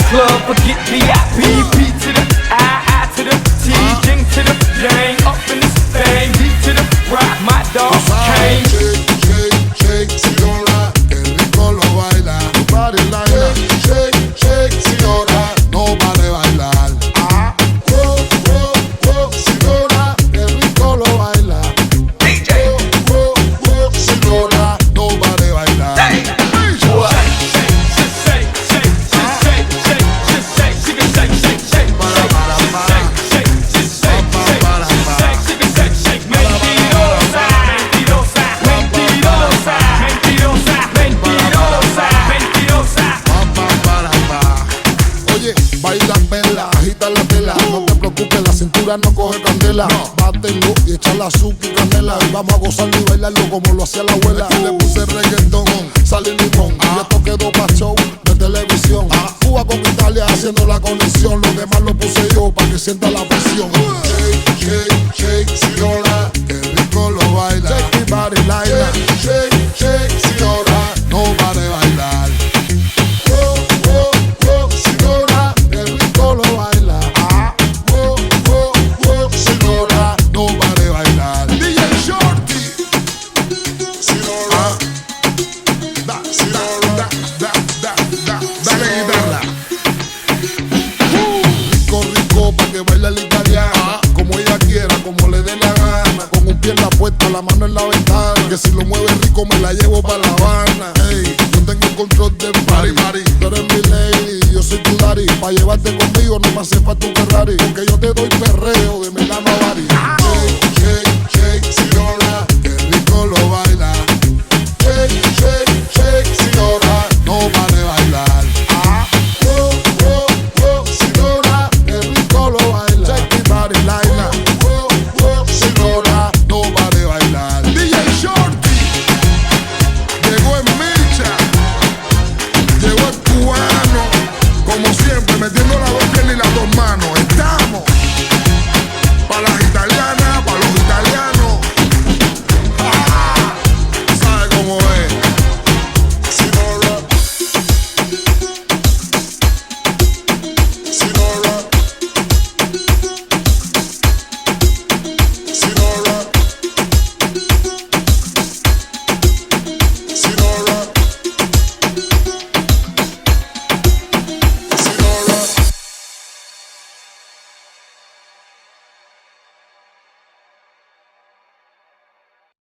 Club, forget VIP, P to the I to the T, King to the gang, up in this thing, D to the rock, my dog came. Shake, shake, señora, que rico lo baila. Nobody like that. Shake, shake, señora, nobody bailar. Señora, que rico lo baila. DJ, señora, nobody bailar. Baila vela, agita la tela. No te preocupes, la cintura no coge candela. Bátelo y echa la azúcar y canela. Y vamos a gozarlo y bailarlo como lo hacía la abuela. Aquí le puse reggaetón, sal y limón. Y esto quedó pa' show de televisión. Cuba con Italia haciendo la conexión. Lo demás lo puse yo pa' que sienta la presión. Shake, shake, shake, señora, que rico lo baila. Shake your body like that. Shake, shake, señora, no pare de bailar. Señora, que rico lo baila. Señora, no pare de bailar. DJ Shorty. Señora, dale guitarra. Rico, rico, pa' que baile la italiana. Como ella quiera, como le dé la gana. Con un pie en la puerta, la mano en la ventana. Que si lo mueve rico me la llevo pa' La Habana. Hey, yo tengo el control del party. Tú eres mi lady, yo soy tu daddy. Pa' llevarte conmigo no me hace falta un Ferrari. Porque yo te doy